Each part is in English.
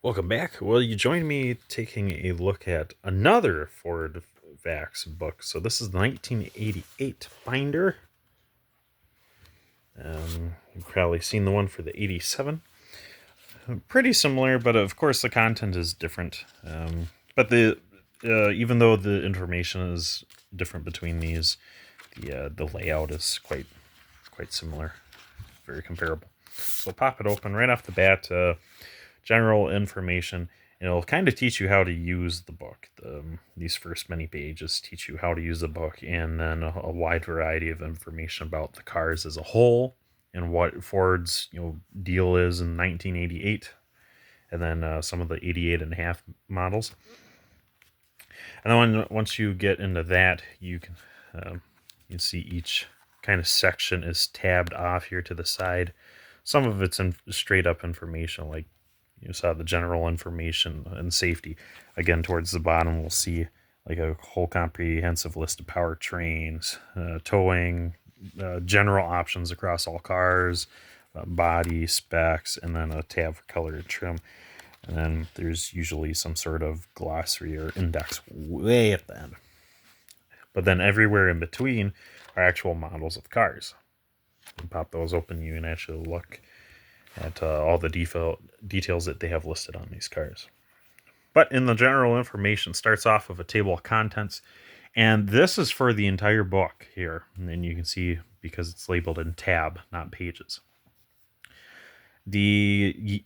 Welcome back. Well, you joined me taking a look at another Ford Vax book. So this is the 1988 binder. You've probably seen the one for the 87. Pretty similar, but of course the content is different. But the even though the information is different between these, the layout is quite similar, very comparable. So pop it open right off the bat. General information, and it'll kind of teach you how to use the book. These first many pages teach you how to use the book, and then a wide variety of information about the cars as a whole and what Ford's deal is in 1988, and then some of the 88 and a half models. And then once you get into that, you can see each kind of section is tabbed off here to the side. Some of it's straight up information, like you saw the general information and safety. Again, towards the bottom, we'll see like a whole comprehensive list of powertrains, towing, general options across all cars, body specs, and then a tab for color and trim. And then there's usually some sort of glossary or index way at the end. But then everywhere in between are actual models of cars. You pop those open, you can actually look at all the details that they have listed on these cars. But in the general information, starts off with a table of contents, and this is for the entire book here. And you can see because it's labeled in tab, not pages. The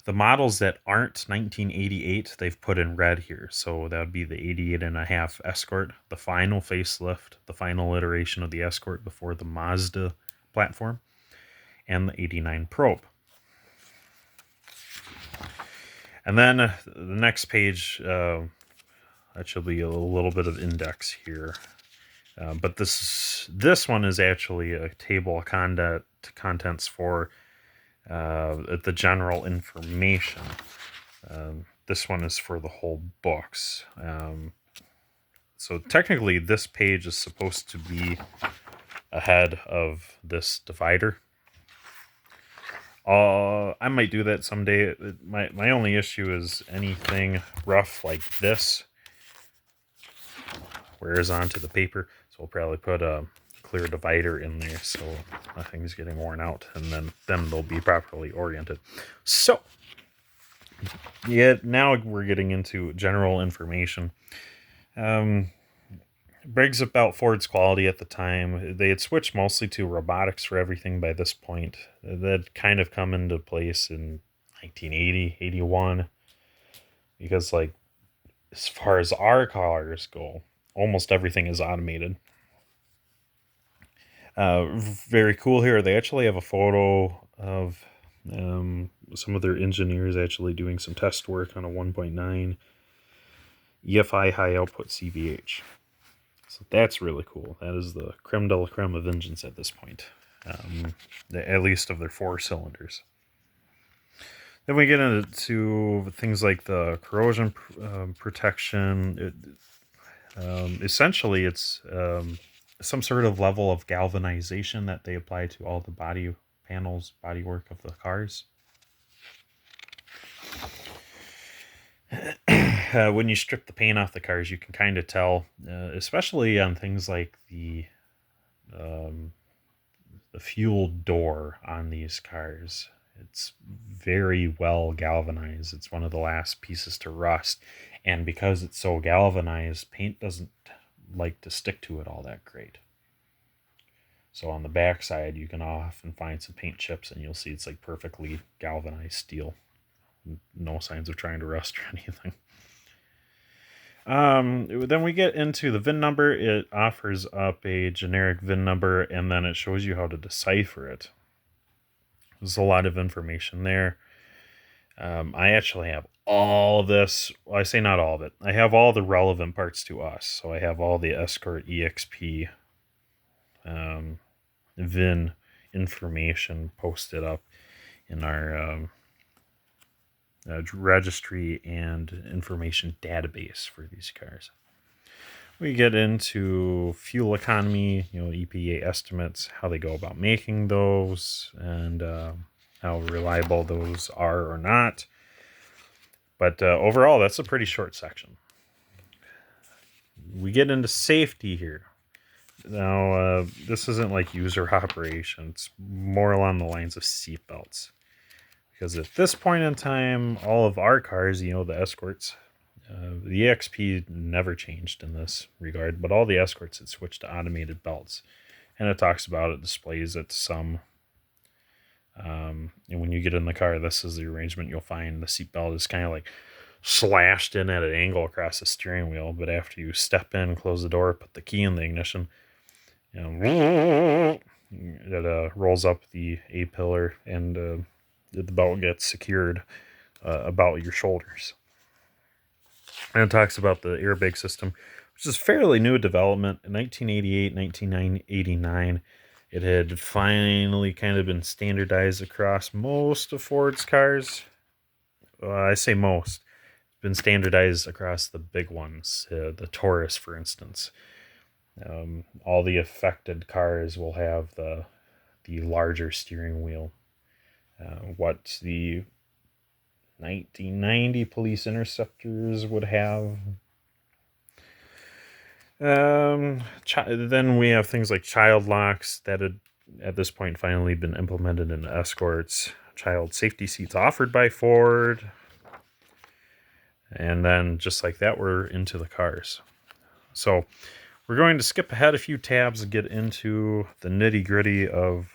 models that aren't 1988, they've put in red here. So that would be the 88 and a half Escort, the final facelift, the final iteration of the Escort before the Mazda platform, and the 89 Probe. And then the next page, that should be a little bit of index here. But this one is actually a table of contents for the general information. This one is for the whole books. So technically this page is supposed to be ahead of this divider. I might do that someday. My only issue is anything rough like this wears onto the paper. So we'll probably put a clear divider in there so nothing's getting worn out, and then they'll be properly oriented. So yeah, now we're getting into general information. Brags about Ford's quality at the time. They had switched mostly to robotics for everything by this point. That kind of come into place in 1980, 81. Because, like, as far as our cars go, almost everything is automated. Very cool here. They actually have a photo of some of their engineers actually doing some test work on a 1.9 EFI high output CVH. So that's really cool. That is the creme de la creme of engines at this point, at least of their 4 cylinders. Then we get into things like the corrosion protection. Essentially, it's some sort of level of galvanization that they apply to all the body panels, bodywork of the cars. When you strip the paint off the cars, you can kind of tell, especially on things like the fuel door on these cars. It's very well galvanized. It's one of the last pieces to rust, and because it's so galvanized, paint doesn't like to stick to it all that great. So on the back side, you can often find some paint chips, and you'll see it's like perfectly galvanized steel. No signs of trying to rust or anything. Then we get into the VIN number. It offers up a generic VIN number, and then it shows you how to decipher it. There's a lot of information there. I actually have all of this. Well, I say not all of it. I have all the relevant parts to us. So I have all the Escort EXP VIN information posted up in our registry and information database for these cars. We get into fuel economy, EPA estimates, how they go about making those, and how reliable those are or not. But overall, that's a pretty short section. We get into safety here. Now, this isn't like user operation. It's more along the lines of seatbelts. Because at this point in time, all of our cars, the Escorts, the EXP never changed in this regard, but all the Escorts had switched to automated belts. And it talks about it, displays it some. And when you get in the car, this is the arrangement you'll find. The seatbelt is kind of like slashed in at an angle across the steering wheel, but after you step in, close the door, put the key in the ignition, it rolls up the A-pillar, and the belt gets secured about your shoulders. And it talks about the airbag system, which is fairly new development. In 1988, 1989, it had finally kind of been standardized across most of Ford's cars. I say most. It's been standardized across the big ones, the Taurus, for instance. All the affected cars will have the larger steering wheel. What the 1990 police interceptors would have. Then we have things like child locks that had at this point finally been implemented in Escorts. Child safety seats offered by Ford. And then just like that, we're into the cars. So we're going to skip ahead a few tabs and get into the nitty-gritty of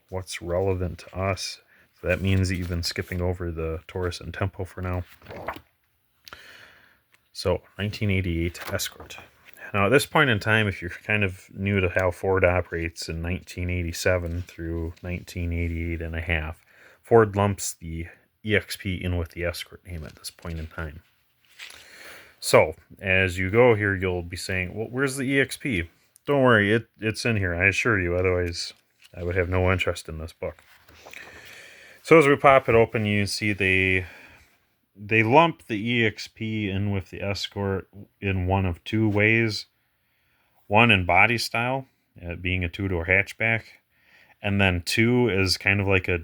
what's relevant to us. So that means even skipping over the Taurus and Tempo for now. So 1988 Escort. Now, at this point in time, if you're kind of new to how Ford operates in 1987 through 1988 and a half, Ford lumps the EXP in with the Escort name at this point in time. So, as you go here, you'll be saying, well, where's the EXP? Don't worry, it's in here, I assure you. Otherwise, I would have no interest in this book. So as we pop it open, you see they lump the EXP in with the Escort in one of two ways. One in body style, being a two-door hatchback, and then two is kind of like a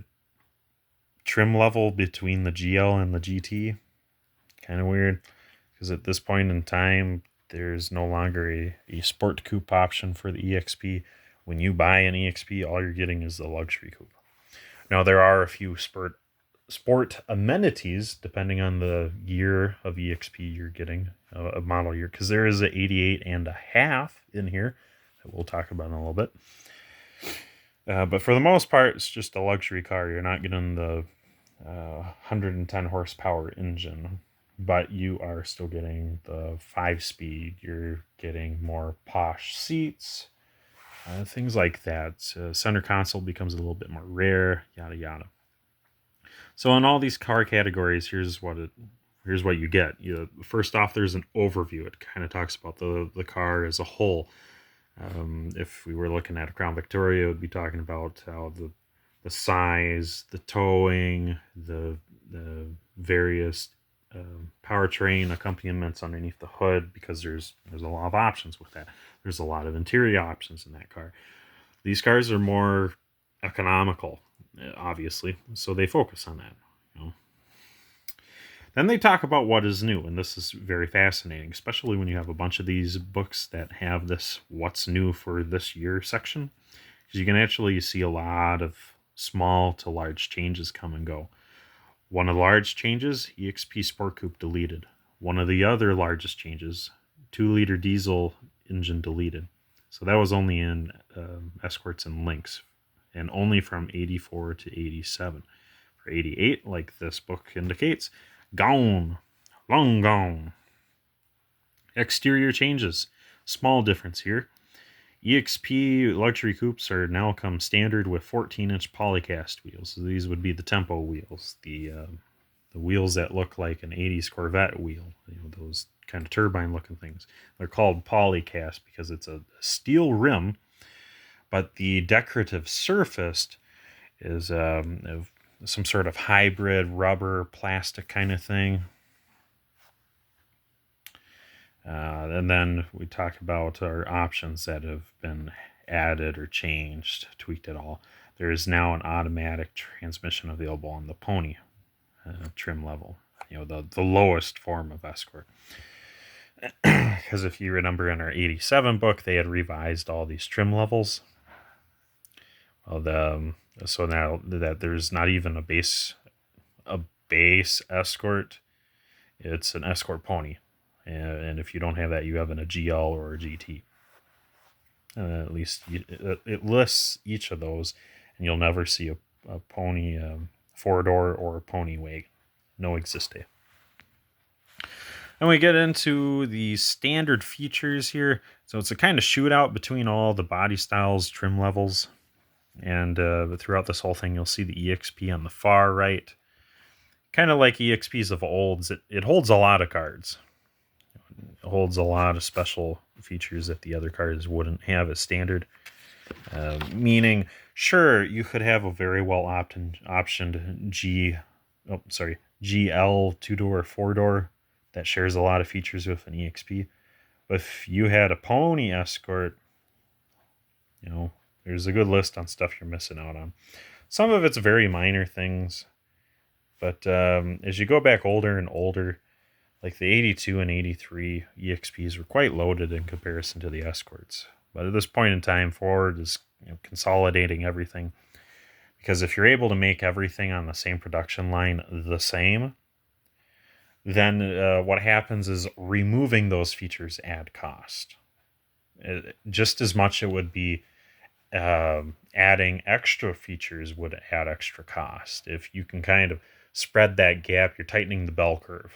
trim level between the GL and the GT. Kind of weird, because at this point in time, there's no longer a sport coupe option for the EXP. When you buy an EXP, all you're getting is the luxury coupe. Now, there are a few sport amenities depending on the year of EXP you're getting, a model year, because there is an 88 and a half in here that we'll talk about in a little bit. But for the most part, it's just a luxury car. You're not getting the 110 horsepower engine, but you are still getting the 5-speed. You're getting more posh seats, things like that. Center console becomes a little bit more rare, yada yada. So in all these car categories, here's what you get. First off, there's an overview. It kind of talks about the car as a whole. If we were looking at a Crown Victoria, it would be talking about how the size, the towing, the various powertrain accompaniments underneath the hood, because there's a lot of options with that. There's a lot of interior options in that car. These cars are more economical, obviously, so they focus on that. Then they talk about what is new, and this is very fascinating, especially when you have a bunch of these books that have this what's new for this year section, because you can actually see a lot of small to large changes come and go. One of the large changes, EXP Sport Coupe deleted. One of the other largest changes, 2-liter diesel engine deleted. So that was only in Escorts and Lynx, and only from 84 to 87. For 88, like this book indicates, gone, long gone. Exterior changes, small difference here. EXP luxury coupes are now come standard with 14-inch polycast wheels. So these would be the Tempo wheels, the wheels that look like an 80s Corvette wheel, those kind of turbine-looking things. They're called polycast because it's a steel rim, but the decorative surface is some sort of hybrid rubber plastic kind of thing. And then we talk about our options that have been added or changed, tweaked at all. There is now an automatic transmission available on the Pony trim level. the lowest form of Escort. Because if you remember in our 87 book, they had revised all these trim levels. Well, so now that there's not even a base Escort, it's an Escort pony. And if you don't have that, you have a GL or a GT. At least it lists each of those, and you'll never see a pony 4-door or a pony wagon. No existe. And we get into the standard features here. So it's a kind of shootout between all the body styles, trim levels. And throughout this whole thing, you'll see the EXP on the far right. Kind of like EXPs of olds, it holds a lot of cards. It holds a lot of special features that the other cards wouldn't have as standard. Meaning, sure, you could have a very well optioned GL 2-door, 4-door that shares a lot of features with an EXP. But if you had a pony Escort, there's a good list on stuff you're missing out on. Some of it's very minor things, but as you go back older and older, like the 82 and 83 EXPs were quite loaded in comparison to the Escorts. But at this point in time, Ford is consolidating everything. Because if you're able to make everything on the same production line the same, then what happens is removing those features add cost. Just as much it would be adding extra features would add extra cost. If you can kind of spread that gap, you're tightening the bell curve.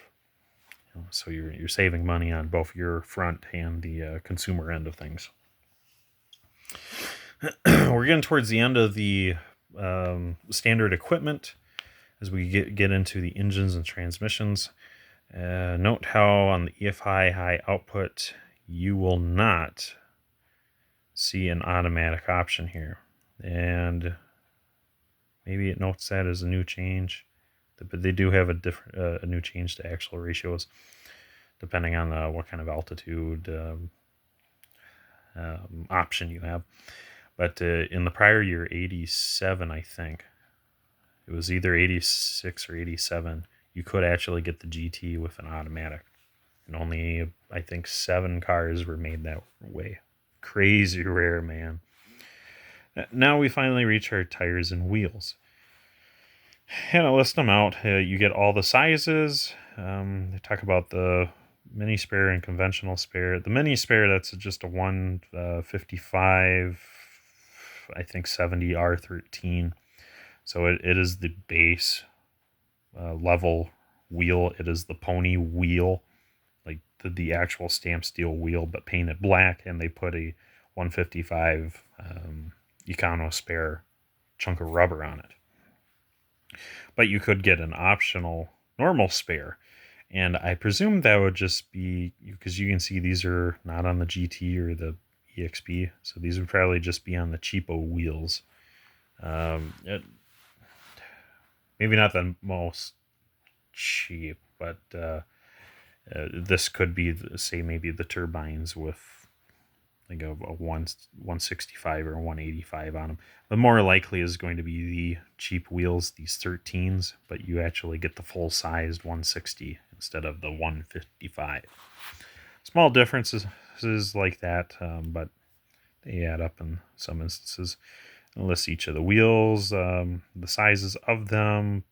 So you're saving money on both your front and the consumer end of things. We're getting towards the end of the standard equipment as we get into the engines and transmissions. Note how on the EFI high output you will not see an automatic option here, and maybe it notes that as a new change, but they do have a new change to axle ratios depending on what kind of altitude option you have. But in the prior year, 87, I think it was either 86 or 87, you could actually get the GT with an automatic, and only I think 7 cars were made that way. Crazy rare, man. Now we finally reach our tires and wheels. And I'll list them out. You get all the sizes. They talk about the mini spare and conventional spare. The mini spare, that's just a 155, I think 70 R13. So it is the base level wheel. It is the pony wheel, like the actual stamp steel wheel, but painted black, and they put a 155 Econo spare chunk of rubber on it. But you could get an optional normal spare, and I presume that would just be because you can see these are not on the GT or the EXP, so these would probably just be on the cheapo wheels. Maybe not the most cheap, but this could be, say, maybe the turbines with like a 165 or 185 on them. The more likely is going to be the cheap wheels, these 13s, but you actually get the full-sized 160 instead of the 155. Small differences like that, but they add up in some instances. I'll list each of the wheels, the sizes of them.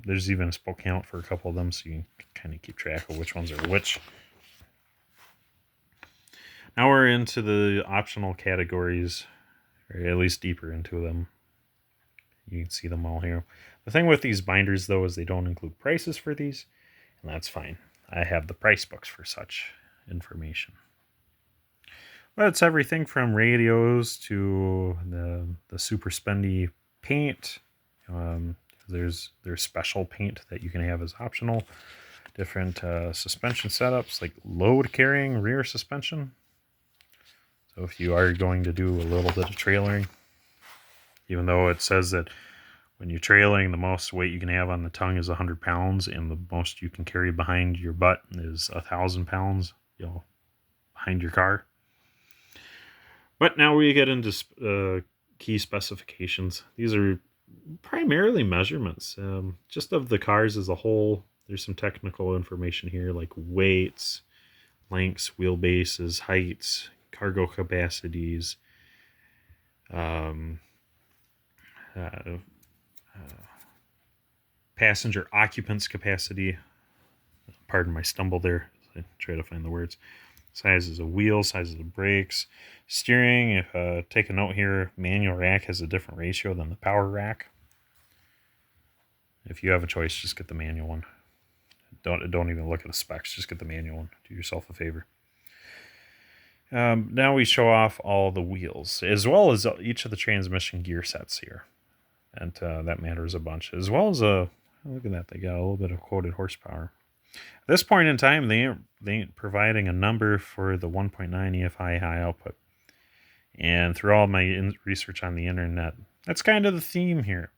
There's even a spoke count for a couple of them, so you can kind of keep track of which ones are which. Now we're into the optional categories, or at least deeper into them. You can see them all here. The thing with these binders, though, is they don't include prices for these, and that's fine. I have the price books for such information. But it's everything from radios to the super spendy paint. There's special paint that you can have as optional. Different suspension setups, like load carrying rear suspension. So if you are going to do a little bit of trailering, even though it says that when you're trailing, the most weight you can have on the tongue is 100 pounds, and the most you can carry behind your butt is 1,000 pounds, behind your car. But now we get into key specifications. These are primarily measurements, just of the cars as a whole. There's some technical information here like weights, lengths, wheelbases, heights, cargo capacities, um, uh, passenger occupants capacity. Pardon my stumble there. I try to find the words. Sizes of wheels, sizes of brakes, steering. If take a note here, manual rack has a different ratio than the power rack. If you have a choice, just get the manual one. Don't even look at the specs. Just get the manual one. Do yourself a favor. Now we show off all the wheels, as well as each of the transmission gear sets here. And that matters a bunch. As well as, look at that, they got a little bit of quoted horsepower. At this point in time, they ain't providing a number for the 1.9 EFI high output. And through all my research on the internet, that's kind of the theme here.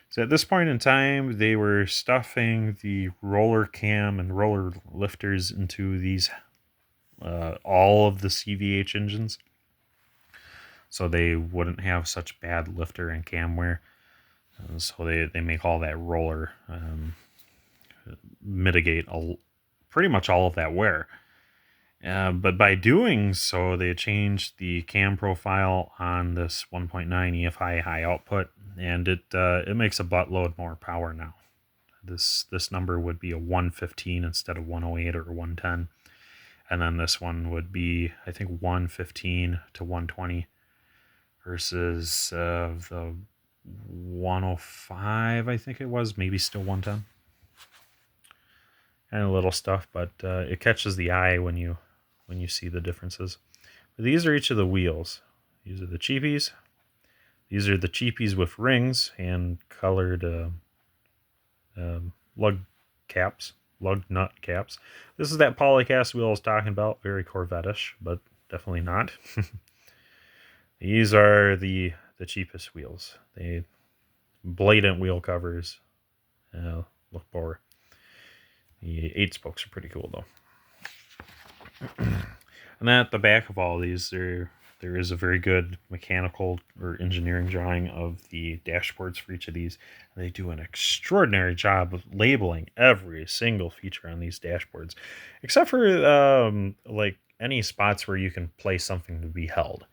So at this point in time, they were stuffing the roller cam and roller lifters into these all of the CVH engines, so they wouldn't have such bad lifter and cam wear. So they make all that roller mitigate pretty much all of that wear. But by doing so, they changed the cam profile on this 1.9 EFI high output, and it makes a buttload more power now. This number would be a 115 instead of 108 or 110. And then this one would be, I think, 115 to 120 versus the 105, I think it was, maybe still 110. Kind of little stuff, but it catches the eye when you see the differences. But these are each of the wheels. These are the cheapies. These are the cheapies with rings and colored lug nut caps. This is that polycast wheel I was talking about. Very Corvette-ish, but definitely not. These are the cheapest wheels. They blatant wheel covers. Look poor. The 8 spokes are pretty cool though. And then at the back of all these, there is a very good mechanical or engineering drawing of the dashboards for each of these. They do an extraordinary job of labeling every single feature on these dashboards, except for like any spots where you can place something to be held.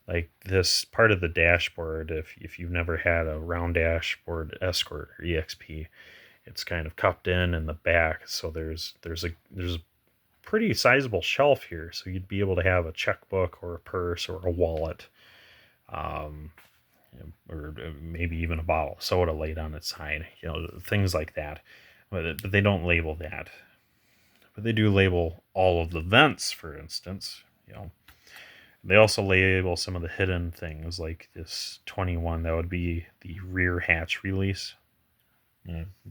Like this part of the dashboard, if you've never had a round dashboard Escort or EXP, it's kind of cupped in the back, so there's a pretty sizable shelf here, so you'd be able to have a checkbook or a purse or a wallet, or maybe even a bottle of soda laid on its side, things like that. But they don't label that. But they do label all of the vents, for instance. They also label some of the hidden things, like this 21. That would be the rear hatch release,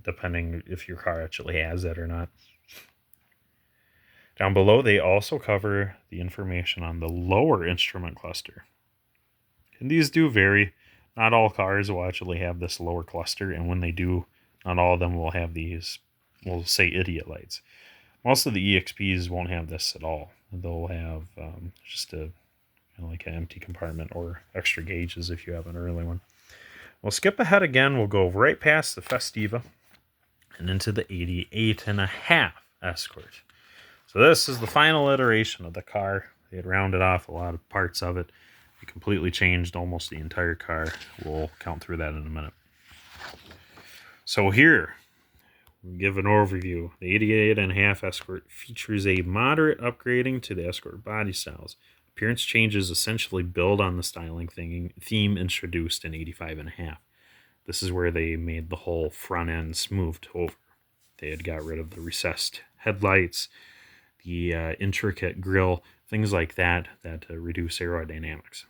depending if your car actually has that or not. Down below, they also cover the information on the lower instrument cluster. And these do vary. Not all cars will actually have this lower cluster, and when they do, not all of them will have these, we'll say, idiot lights. Most of the EXPs won't have this at all. They'll have just like an empty compartment or extra gauges if you have an early one. We'll skip ahead again. We'll go right past the Festiva and into the 88.5 Escort. So this is the final iteration of the car. They had rounded off a lot of parts of it. They completely changed almost the entire car. We'll count through that in a minute. So here, we'll give an overview. The 88.5 Escort features a moderate upgrading to the Escort body styles. Appearance changes essentially build on the styling theme introduced in 85.5. This is where they made the whole front end smoothed over. They had got rid of the recessed headlights, the intricate grille, things like that reduce aerodynamics.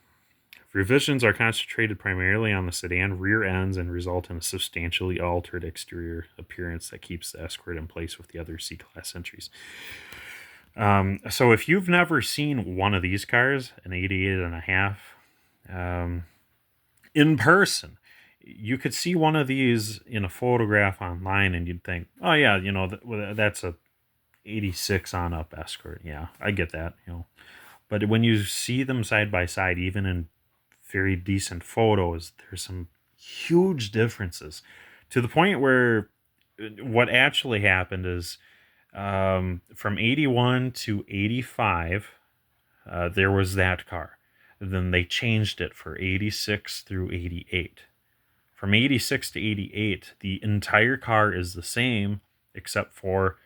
Revisions are concentrated primarily on the sedan rear ends and result in a substantially altered exterior appearance that keeps the Escort in place with the other C-Class entries. So if you've never seen one of these cars, an 88.5, in person, you could see one of these in a photograph online and you'd think, oh yeah, that's a 86 on up Escort. Yeah, I get that, But when you see them side by side, even in very decent photos, there's some huge differences to the point where what actually happened is from 81 to 85, there was that car. Then they changed it for 86 through 88. From 86 to 88, the entire car is the same, except for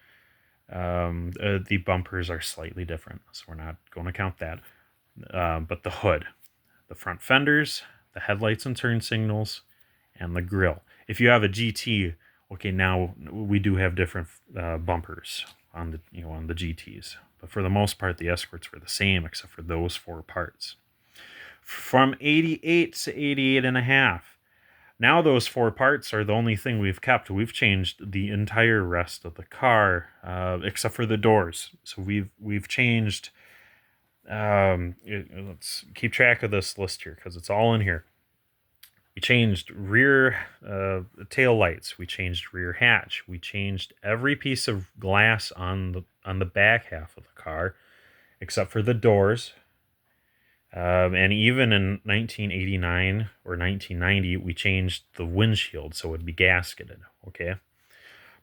the bumpers are slightly different. So we're not going to count that. But the hood, the front fenders, the headlights and turn signals, and the grill. If you have a GT, okay, now we do have different bumpers on the GTs. But for the most part, the Escorts were the same except for those 4 parts. From 88 to 88 and a half, now those 4 parts are the only thing we've kept. We've changed the entire rest of the car, except for the doors. So we've changed. Let's keep track of this list here because it's all in here. We changed rear tail lights. We changed rear hatch. We changed every piece of glass on the back half of the car, except for the doors. And even in 1989 or 1990, we changed the windshield so it'd be gasketed. Okay,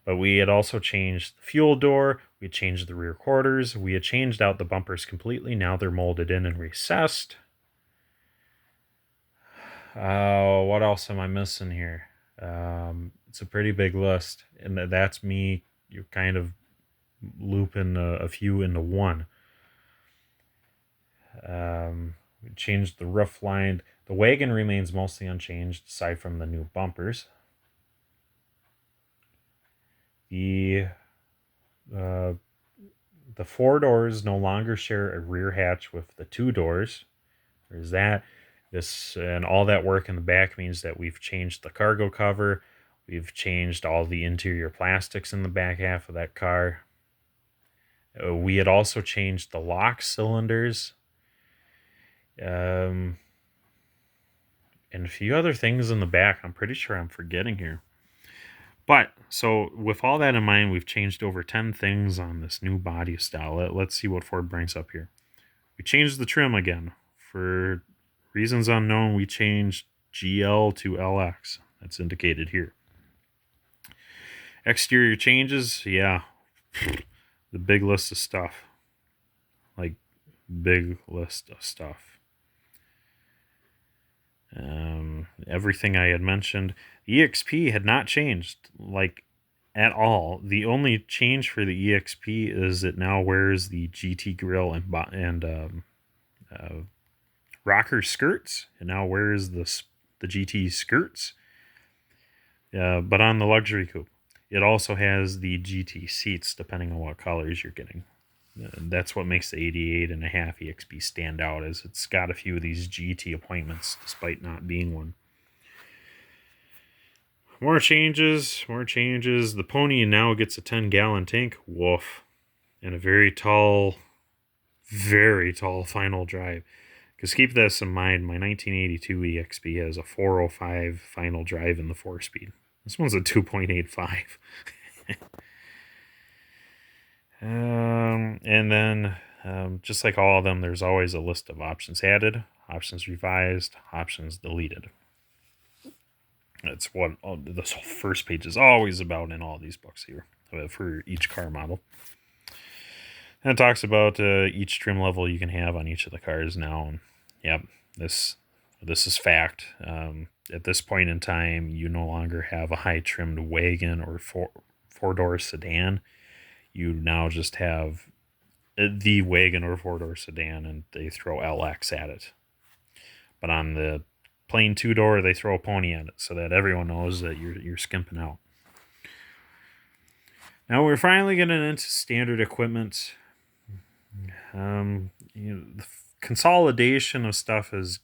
but we had also changed the fuel door. We had changed the rear quarters. We had changed out the bumpers completely. Now they're molded in and recessed. What else am I missing here? It's a pretty big list, and that's me. You're kind of looping a few into one. We changed the roof line. The wagon remains mostly unchanged, aside from the new bumpers. The 4 doors no longer share a rear hatch with the 2 doors. There's that. This and all that work in the back means that we've changed the cargo cover. We've changed all the interior plastics in the back half of that car. We had also changed the lock cylinders. And a few other things in the back I'm pretty sure I'm forgetting here. But, so with all that in mind, we've changed over 10 things on this new body style. Let's see what Ford brings up here. We changed the trim again. For reasons unknown, we changed GL to LX. That's indicated here. Exterior changes, yeah. The big list of stuff. Like, big list of stuff. Everything I had mentioned. The EXP had not changed, like, at all. The only change for the EXP is it now wears the GT grill and rocker skirts. It now wears the GT skirts. But on the luxury coupe, it also has the GT seats, depending on what colors you're getting. That's what makes the 88 and a half EXP stand out, is it's got a few of these GT appointments, despite not being one. More changes. The Pony now gets a 10-gallon tank. Woof. And a very tall final drive. Because keep this in mind, my 1982 EXP has a 405 final drive in the 4-speed. This one's a 2.85. And then, just like all of them, there's always a list of options added, options revised, options deleted. That's what this whole first page is always about in all these books here for each car model. And it talks about each trim level you can have on each of the cars now. And yep, this is fact. At this point in time, you no longer have a high-trimmed wagon or four-door sedan. You now just have the wagon or 4-door sedan, and they throw LX at it. But on the plain 2-door, they throw a Pony at it, so that everyone knows that you're skimping out. Now we're finally getting into standard equipment. The consolidation of stuff has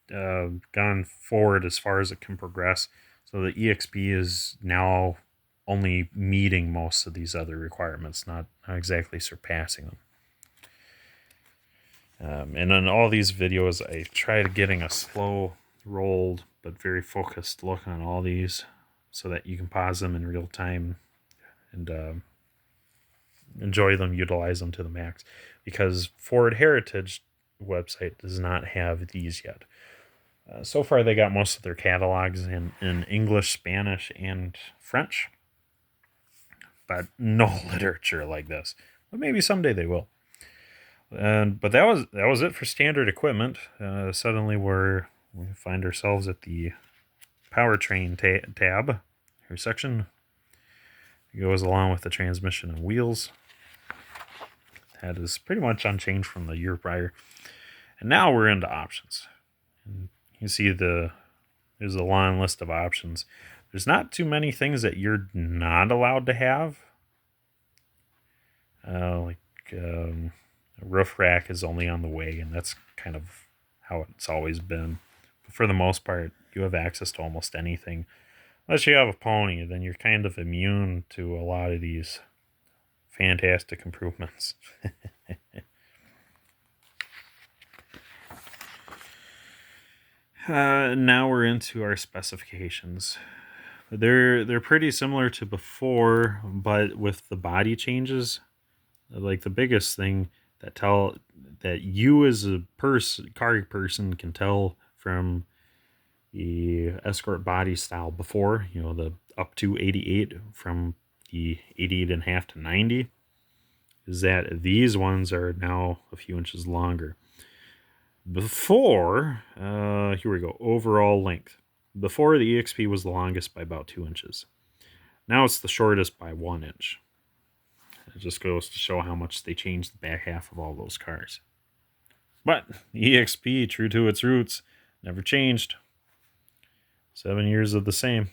gone forward as far as it can progress. So the EXP is now only meeting most of these other requirements, not exactly surpassing them. And in all these videos, I tried getting a slow rolled but very focused look on all these so that you can pause them in real time and enjoy them, utilize them to the max. Because Ford Heritage website does not have these yet. So far, they got most of their catalogs in English, Spanish, and French. but no literature like this. But maybe someday they will. But that was it for standard equipment. Suddenly we find ourselves at the powertrain tab or section. It goes along with the transmission and wheels. That is pretty much unchanged from the year prior. And now we're into options. And you see there's a long list of options. There's not too many things that you're not allowed to have. A roof rack is only on the way, and that's kind of how it's always been. But for the most part, you have access to almost anything. Unless you have a pony, then you're kind of immune to a lot of these fantastic improvements. Now we're into our specifications. They're pretty similar to before, but with the body changes. Like the biggest thing that you as a car person can tell from the Escort body style before, the up to 88 from the 88.5 to 90, is that these ones are now a few inches longer. Before, here we go, overall length. Before, the EXP was the longest by about 2 inches. Now it's the shortest by 1 inch. It just goes to show how much they changed the back half of all those cars. But the EXP, true to its roots, never changed. 7 years of the same.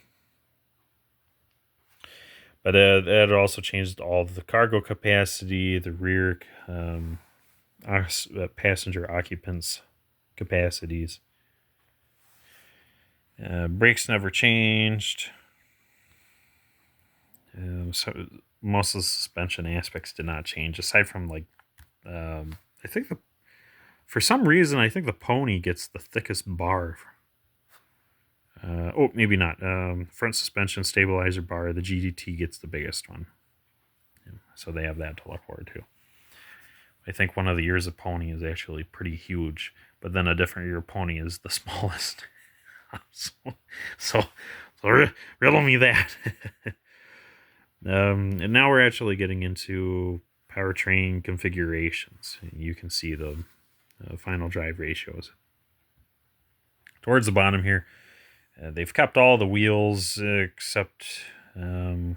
But that also changed all of the cargo capacity, the rear passenger occupants capacities. Brakes never changed. So most of the suspension aspects did not change, aside from I think for some reason I think the pony gets the thickest bar. Maybe not. Front suspension stabilizer bar, the GDT gets the biggest one. So they have that to look forward to. I think one of the years of pony is actually pretty huge, but then a different year pony is the smallest. so riddle me that. And now we're actually getting into powertrain configurations. You can see the final drive ratios. Towards the bottom here, they've kept all the wheels except they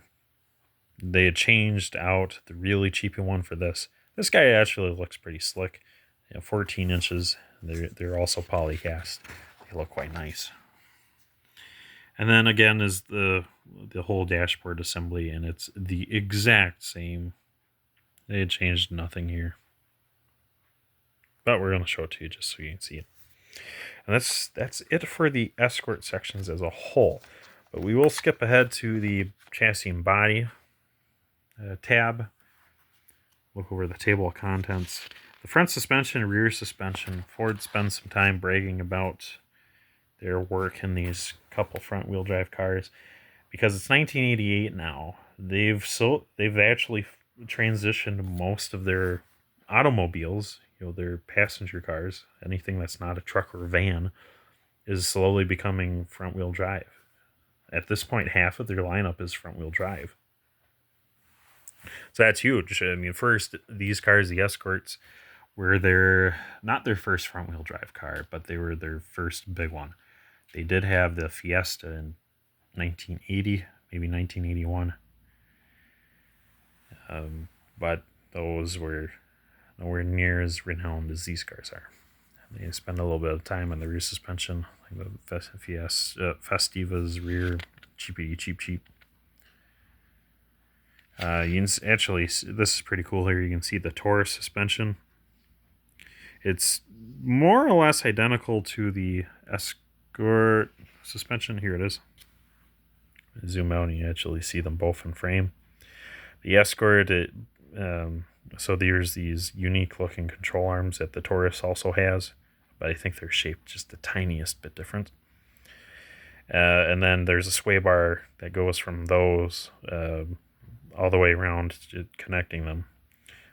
had changed out the really cheapy one for this. This guy actually looks pretty slick. 14 inches. They're also polycast. They look quite nice. And then again is the whole dashboard assembly, and it's the exact same. They had changed nothing here. But we're going to show it to you just so you can see it. And that's it for the Escort sections as a whole. But we will skip ahead to the chassis and body tab. Look over the table of contents. The front suspension, rear suspension. Ford spends some time bragging about their work in these couple front-wheel drive cars because it's 1988 now. They've actually transitioned most of their automobiles, their passenger cars, anything that's not a truck or a van, is slowly becoming front-wheel drive. At this point, half of their lineup is front-wheel drive. So that's huge. I mean, first, these cars, the Escorts, were not their first front-wheel drive car, but they were their first big one. They did have the Fiesta in 1980, maybe 1981. But those were nowhere near as renowned as these cars are. They spend a little bit of time on the rear suspension, like the Festiva's rear, cheap. You can actually, this is pretty cool here. You can see the Taurus suspension. It's more or less identical to the Escort suspension. Here it is. Zoom out and you actually see them both in frame. The Escort, so there's these unique looking control arms that the Taurus also has, but I think they're shaped just the tiniest bit different. And then there's a sway bar that goes from those all the way around, connecting them.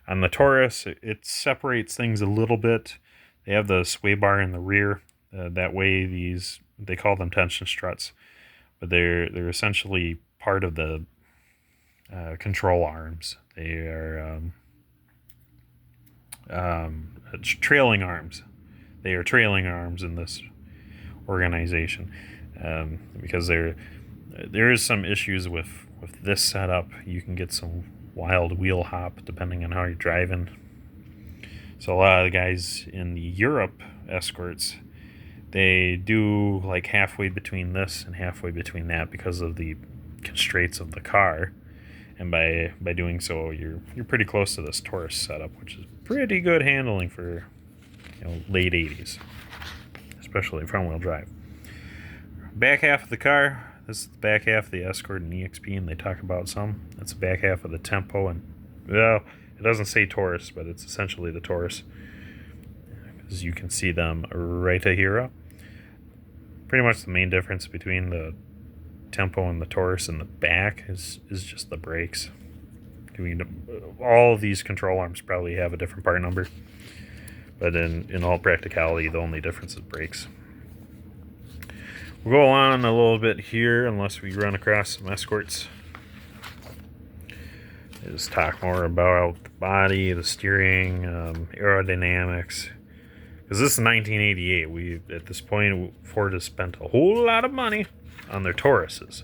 On the Taurus, it separates things a little bit. They have the sway bar in the rear. That way, they call them tension struts, but they're essentially part of the control arms. They are trailing arms. They are trailing arms in this organization, because there is some issues with this setup. You can get some wild wheel hop depending on how you're driving. So a lot of the guys in the Europe Escorts, they do like halfway between this and halfway between that because of the constraints of the car, and by doing so, you're pretty close to this Taurus setup, which is pretty good handling for late 80s, especially front wheel drive. Back half of the car. This is the back half of the Escort and EXP, and they talk about some. That's the back half of the Tempo, and well, it doesn't say Taurus, but it's essentially the Taurus, because you can see them right here. Pretty much the main difference between the Tempo and the Taurus in the back is just the brakes. I mean, all of these control arms probably have a different part number, but in all practicality, the only difference is brakes. We'll go on a little bit here, unless we run across some Escorts. Just talk more about the body, the steering, aerodynamics. Because this is 1988. At this point, Ford has spent a whole lot of money on their Tauruses.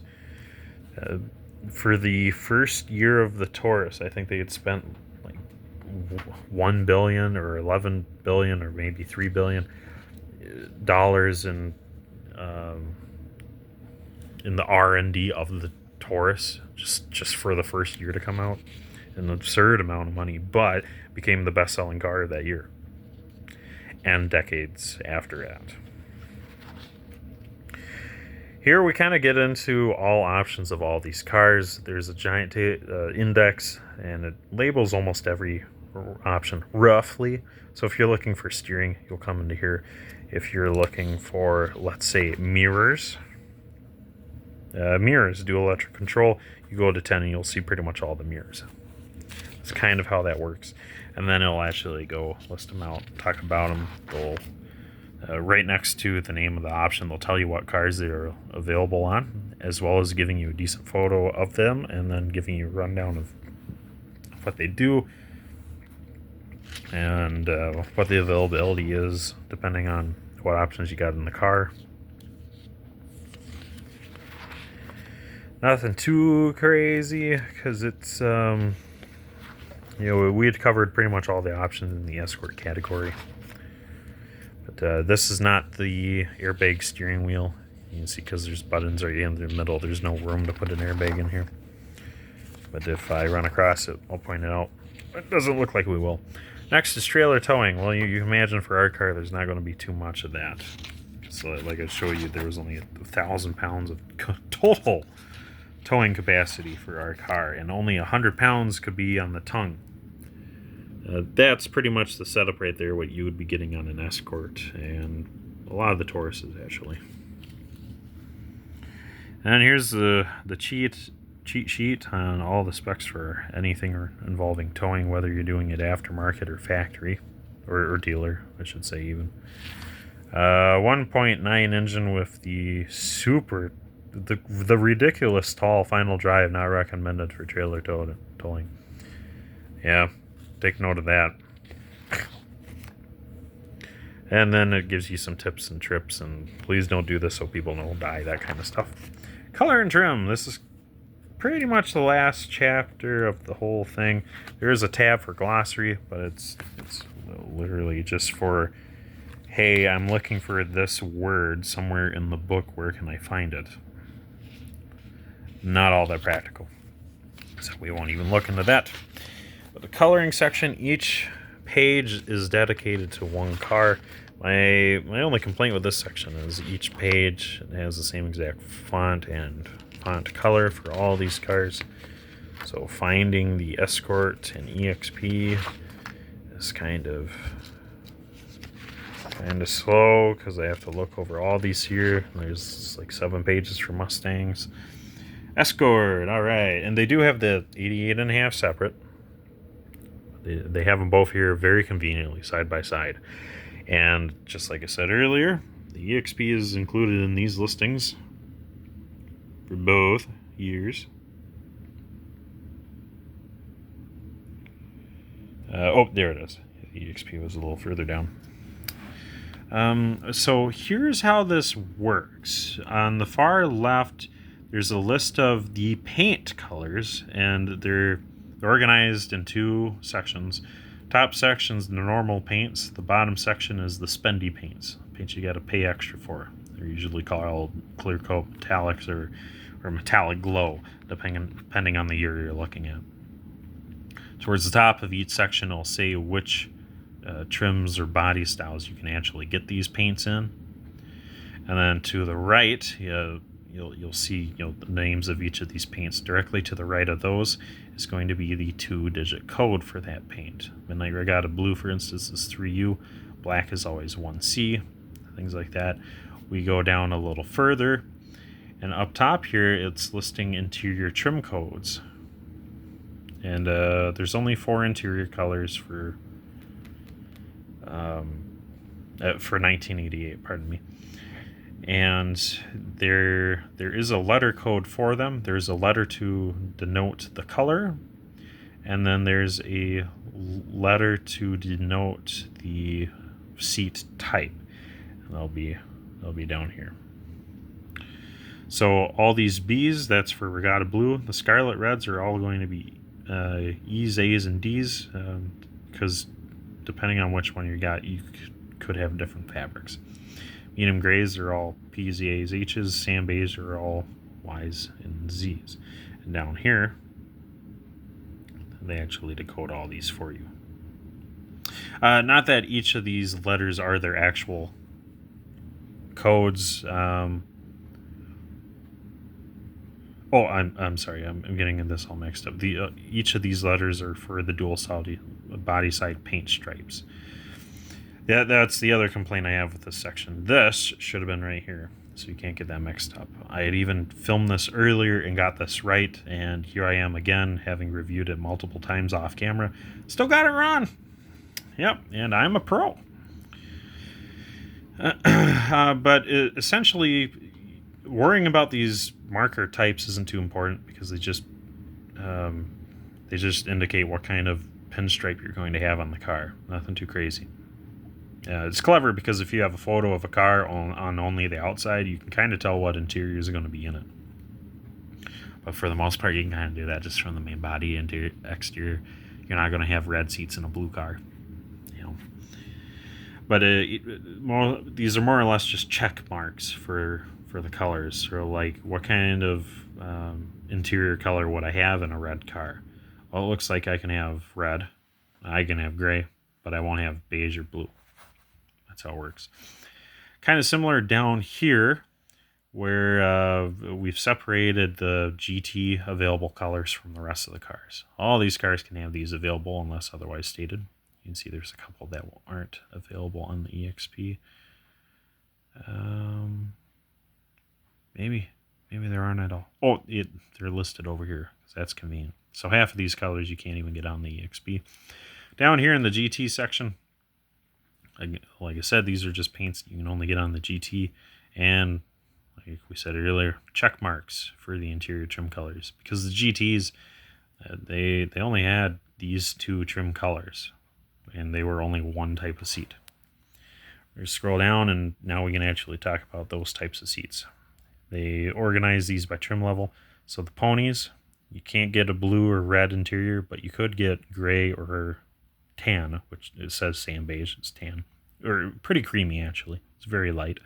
For the first year of the Taurus, I think they had spent like $1 billion or $11 billion or maybe $3 billion in the R&D of the Taurus, just for the first year to come out. An absurd amount of money, but became the best-selling car of that year and decades after that. Here we kind of get into all options of all these cars. There's a giant index, and it labels almost every option roughly. So if you're looking for steering, you'll come into here. If you're looking for, let's say, mirrors, dual electric control, you go to 10 and you'll see pretty much all the mirrors. That's kind of how that works. And then it'll actually go list them out, talk about them. They'll right next to the name of the option, they'll tell you what cars they're available on, as well as giving you a decent photo of them, and then giving you a rundown of what they do and what the availability is, depending on what options you got in the car. Nothing too crazy, because it's we had covered pretty much all the options in the Escort category. But this is not the airbag steering wheel. You can see, because there's buttons right in the middle, there's no room to put an airbag in here. But if I run across it, I'll point it out. It doesn't look like we will. Next is trailer towing. Well, you imagine for our car, there's not going to be too much of that. So like I showed you, there was only 1,000 pounds of total towing capacity for our car, and only 100 pounds could be on the tongue. That's pretty much the setup right there, what you would be getting on an Escort, and a lot of the Tauruses, actually. And here's the cheat sheet on all the specs for anything involving towing, whether you're doing it aftermarket or factory, or dealer, I should say, even. 1.9 engine with the the ridiculous tall final drive, not recommended for trailer towing. Yeah, take note of that. And then it gives you some tips and trips, and please don't do this so people don't die, that kind of stuff. Color and trim. This is pretty much the last chapter of the whole thing. There is a tab for glossary, but it's literally just for, hey, I'm looking for this word somewhere in the book. Where can I find it? Not all that practical, so we won't even look into that. But the coloring section, each page is dedicated to one car. My only complaint with this section is each page has the same exact font and font color for all these cars. So finding the Escort and EXP is kind of slow, because I have to look over all these here. There's like 7 pages for Mustangs. Escort, all right, and they do have the 88.5 separate. They have them both here very conveniently, side by side. And just like I said earlier, the EXP is included in these listings for both years. Oh, there it is. The EXP was a little further down. So here's how this works. On the far left, there's a list of the paint colors, and they're organized in two sections. Top section's the normal paints. The bottom section is the spendy paints. Paints you got to pay extra for. They're usually called clear coat metallics or metallic glow, depending on the year you're looking at. Towards the top of each section, it'll say which trims or body styles you can actually get these paints in. And then to the right, you'll see the names of each of these paints. Directly to the right of those is going to be the 2-digit code for that paint. Midnight Regatta Blue, for instance, is 3U. Black is always 1C. Things like that. We go down a little further, and up top here, it's listing interior trim codes. And there's only 4 interior colors for 1988, pardon me. And there is a letter code for them. There's a letter to denote the color, and then there's a letter to denote the seat type. And they'll be down here. So all these B's, that's for Regatta Blue. The Scarlet Reds are all going to be E's, A's, and D's, because depending on which one you got, you could have different fabrics. Medium grays are all P's, A's, H's. Sand beige are all Y's and Z's. And down here, they actually decode all these for you. Not that each of these letters are their actual codes. I'm sorry. I'm getting this all mixed up. Each of these letters are for the dual body side paint stripes. Yeah, that's the other complaint I have with this section. This should have been right here, so you can't get that mixed up. I had even filmed this earlier and got this right, and here I am again, having reviewed it multiple times off camera. Still got it wrong. Yep, and I'm a pro. But essentially, worrying about these marker types isn't too important, because they just indicate what kind of pinstripe you're going to have on the car. Nothing too crazy. It's clever because if you have a photo of a car on only the outside, you can kind of tell what interiors are going to be in it. But for the most part, you can kind of do that just from the main body, interior, exterior. You're not going to have red seats in a blue car, But these are more or less just check marks for the colors. So like, what kind of interior color would I have in a red car? Well, it looks like I can have red, I can have gray, but I won't have beige or blue. That's how it works. Kind of similar down here, where we've separated the GT available colors from the rest of the cars. All these cars can have these available unless otherwise stated. You can see there's a couple that aren't available on the EXP. Maybe there aren't at all. Oh, they're listed over here, because that's convenient. So half of these colors you can't even get on the EXP. Down here in the GT section, like I said, these are just paints you can only get on the GT, and like we said earlier, check marks for the interior trim colors, because the GTs they only had these 2 trim colors, and they were only one type of seat. We scroll down, and now we can actually talk about those types of seats. They organize these by trim level. So the ponies, you can't get a blue or red interior, but you could get gray or tan, which it says sand beige, it's tan, or pretty creamy actually. It's very light.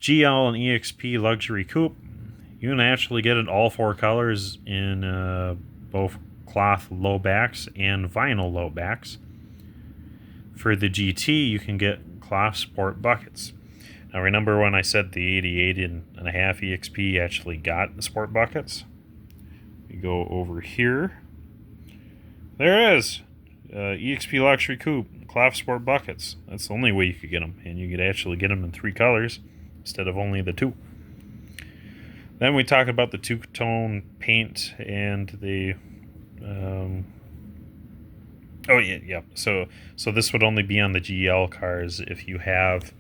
GL and EXP luxury coupe, you can actually get it all 4 colors in both cloth low backs and vinyl low backs. For the GT, you can get cloth sport buckets. Now remember when I said the 88.5 EXP actually got the sport buckets? We go over here. There it is. EXP Luxury Coupe, cloth sport buckets. That's the only way you could get them. And you could actually get them in 3 colors instead of only the 2. Then we talk about the 2-tone paint and the... So this would only be on the GL cars if you have...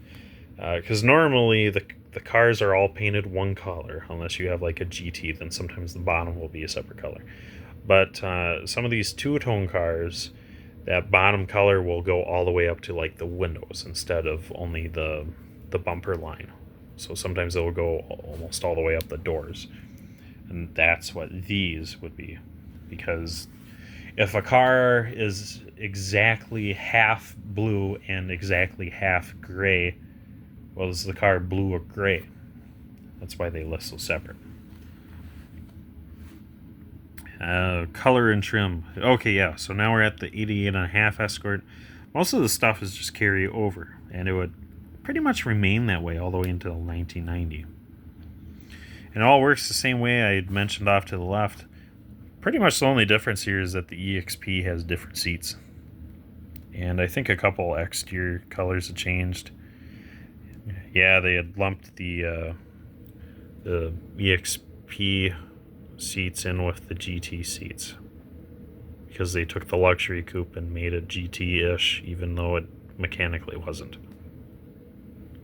because normally the cars are all painted one color, unless you have like a GT, then sometimes the bottom will be a separate color. But some of these 2-tone cars, that bottom color will go all the way up to like the windows instead of only the bumper line. So sometimes it'll go almost all the way up the doors. And that's what these would be. Because if a car is exactly half blue and exactly half gray, well, is the car blue or gray? That's why they list those separate. Color and trim. Okay, yeah, so now we're at the 88.5 Escort. Most of the stuff is just carry over, and it would pretty much remain that way all the way until 1990. And it all works the same way I had mentioned off to the left. Pretty much the only difference here is that the EXP has different seats. And I think a couple exterior colors have changed. Yeah, they had lumped the EXP seats in with the GT seats. Because they took the luxury coupe and made it GT-ish, even though it mechanically wasn't.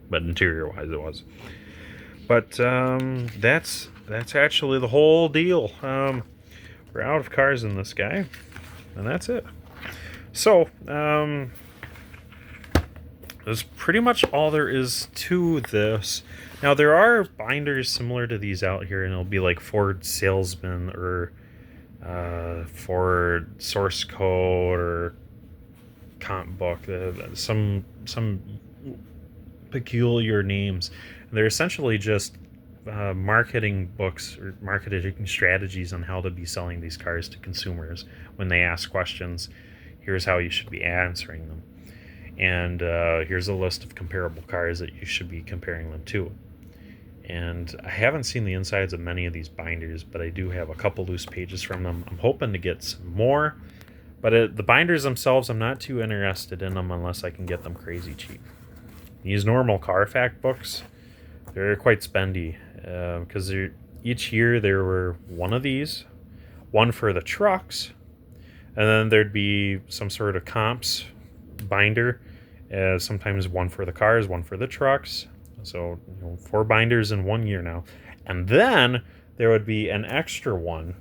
But interior-wise it was. But that's actually the whole deal. We're out of cars in this guy, and that's it. So, that's pretty much all there is to this. Now, there are binders similar to these out here, and it'll be like Ford Salesman or Ford Source Code or Comp Book. Some peculiar names. They're essentially just marketing books or marketing strategies on how to be selling these cars to consumers. When they ask questions, here's how you should be answering them. And here's a list of comparable cars that you should be comparing them to. And I haven't seen the insides of many of these binders, but I do have a couple loose pages from them. I'm hoping to get some more. But the binders themselves, I'm not too interested in them unless I can get them crazy cheap. These normal Carfax books, they're quite spendy because each year there were one of these, one for the trucks, and then there'd be some sort of comps binder, sometimes one for the cars, one for the trucks. So 4 binders in 1 year now. And then there would be an extra one,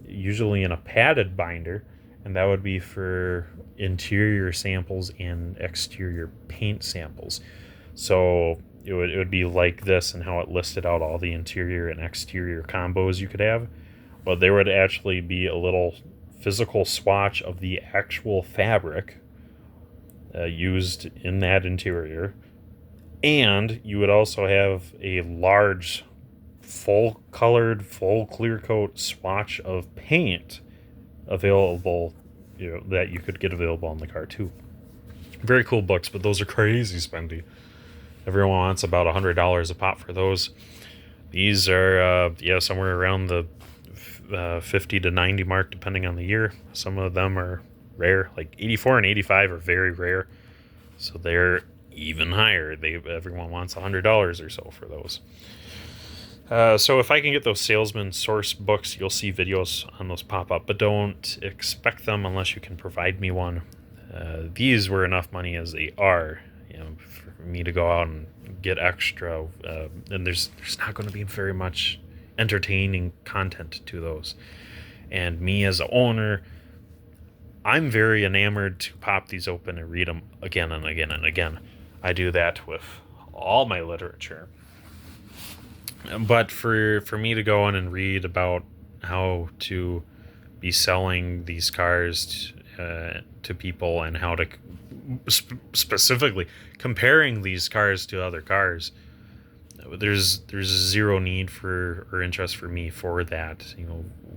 usually in a padded binder, and that would be for interior samples and exterior paint samples. So it would be like this, and how it listed out all the interior and exterior combos you could have. But there would actually be a little physical swatch of the actual fabric used in that interior. And you would also have a large, full colored, full clear coat swatch of paint available, that you could get available on the car too. Very cool books, but those are crazy spendy. Everyone wants about $100 a pop for those. These are, somewhere around the 50 to 90 mark, depending on the year. Some of them are rare, like 84 and 85 are very rare. So they're even higher. Everyone wants $100 or so for those. So if I can get those salesman source books, you'll see videos on those pop up, but don't expect them unless you can provide me one. These were enough money as they are, for me to go out and get extra. And there's not going to be very much entertaining content to those. And me as an owner, I'm very enamored to pop these open and read them again and again and again. I do that with all my literature. But for me to go in and read about how to be selling these cars to people, and how to specifically comparing these cars to other cars, there's zero need for or interest for me for that.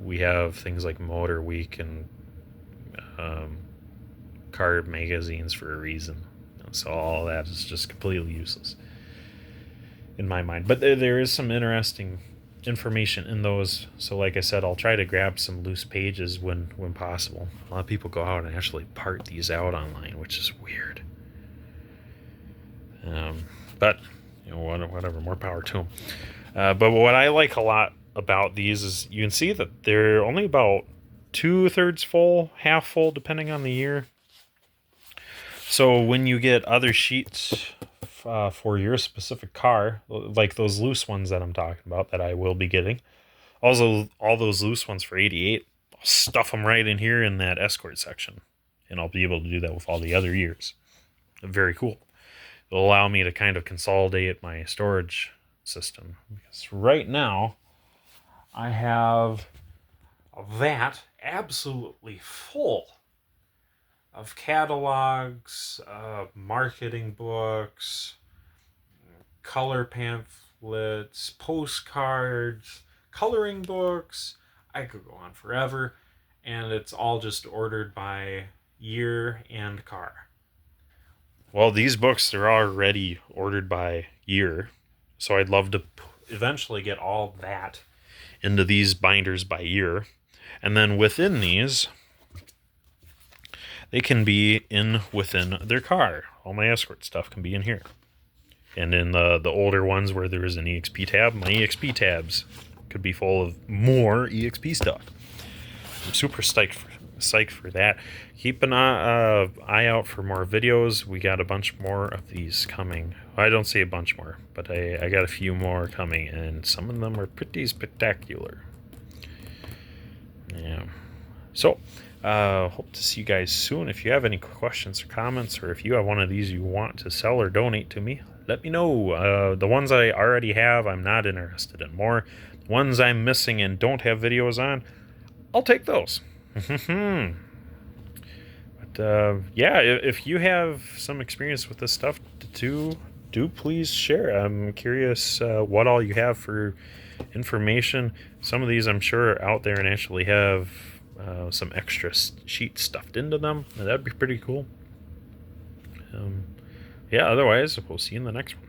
We have things like Motor Week and car magazines for a reason. So all that is just completely useless in my mind. But there is some interesting information in those. So like I said, I'll try to grab some loose pages when possible. A lot of people go out and actually part these out online, which is weird. But whatever, more power to them. But what I like a lot about these is you can see that they're only about 2/3 full, half full, depending on the year. So when you get other sheets for your specific car, like those loose ones that I'm talking about that I will be getting, also all those loose ones for 88, I'll stuff them right in here in that Escort section. and I'll be able to do that with all the other years. Very cool. It'll allow me to kind of consolidate my storage system, because right now I have that absolutely full of catalogs, marketing books, color pamphlets, postcards, coloring books. I could go on forever, and it's all just ordered by year and car. Well, these books are already ordered by year, so I'd love to eventually get all that into these binders by year. And then within these, they can be within their car. All my Escort stuff can be in here. And in the older ones where there is an EXP tab, my EXP tabs could be full of more EXP stuff. I'm super psyched for that. Keep an eye out for more videos. We got a bunch more of these coming. I don't say a bunch more, but I got a few more coming, and some of them are pretty spectacular. Yeah. So, hope to see you guys soon. If you have any questions or comments, or if you have one of these you want to sell or donate to me, let me know. The ones I already have, I'm not interested in more. The ones I'm missing and don't have videos on, I'll take those. But yeah, if you have some experience with this stuff, do please share. I'm curious what all you have for information. Some of these I'm sure are out there and actually have some extra sheets stuffed into them. That'd be pretty cool. Yeah, otherwise, we'll see you in the next one.